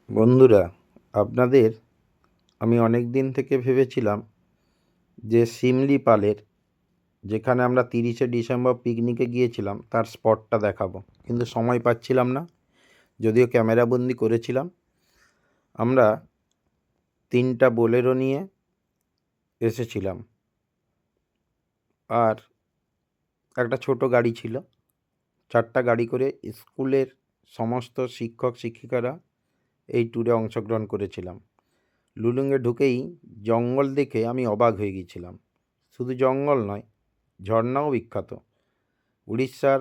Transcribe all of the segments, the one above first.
বন্ধুরা, আপনাদের আমি অনেক দিন থেকে ভেবেছিলাম যে শিমলিপালের যেখানে আমরা 30শে ডিসেম্বর পিকনিকে গিয়েছিলাম তার স্পটটা দেখাবো, কিন্তু সময় পাচ্ছিলাম না। যদিও ক্যামেরাবন্দি করেছিলাম। আমরা 3টা বোলেরো নিয়ে এসেছিলাম, আর একটা ছোট গাড়ি ছিল। 4টা গাড়ি করে স্কুলের সমস্ত শিক্ষক শিক্ষিকারা এই ট্যুরে অংশগ্রহণ করেছিলাম। লুলুংয়ে ঢুকেই জঙ্গল দেখে আমি অবাক হয়ে গিয়েছিলাম। শুধু জঙ্গল নয়, ঝর্ণাও বিখ্যাত। উড়িষ্যার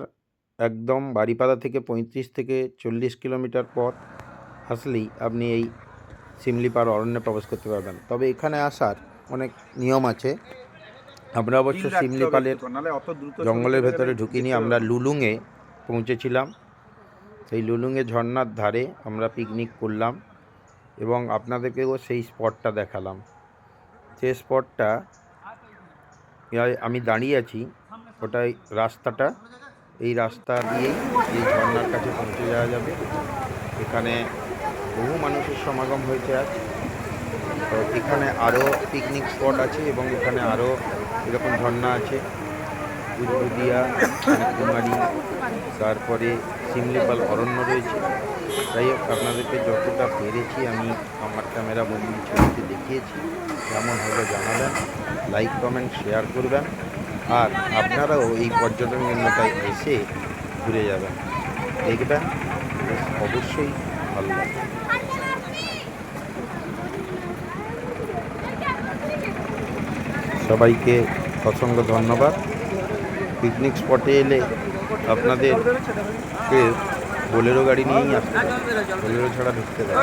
একদম বারিপাদা থেকে 35 থেকে 40 কিলোমিটার পথ আসলেই আপনি এই শিমলিপাল অরণ্যে প্রবেশ করতে পারবেন। তবে এখানে আসার অনেক নিয়ম আছে। আমরা অবশ্য শিমলিপালের জঙ্গলের ভেতরে ঢুকিনি, আমরা লুলুংয়ে পৌঁছেছিলাম। সেই লুলুংয়ে ঝর্ণার ধারে আমরা পিকনিক করলাম এবং আপনাদেরকেও সেই স্পটটা দেখালাম। যে স্পটটা আমি দাঁড়িয়ে আছি, ওটাই রাস্তাটা। এই রাস্তা দিয়েই এই ঝর্ণার কাছে পৌঁছে যাওয়া যাবে। এখানে বহু মানুষের সমাগম হয়েছে আজ। তো এখানে আরও পিকনিক স্পট আছে এবং এখানে আরও এরকম ঝর্ণা আছে। উদবুদিয়া, কুমারী, তারপরে শিমলিপাল অরণ্য রয়েছে। যাই হোক, আপনাদেরকে যতটা পেরেছি আমি আমার ক্যামেরা বন্দি ছবিতে দেখিয়েছি। কেমন হলো জানাবেন, লাইক কমেন্ট শেয়ার করবেন, আর আপনারাও এই পর্যটন কেন্দ্রটায় এসে ঘুরে যাবেন, দেখবেন অবশ্যই ভালো লাগবে। সবাইকে অসংখ্য ধন্যবাদ। পিকনিক স্পটে এলে আপনাদেরকে বোলেরো গাড়ি নিয়েই আসতে হবে, বোলেরো ছাড়া ঢুকতে দেয়।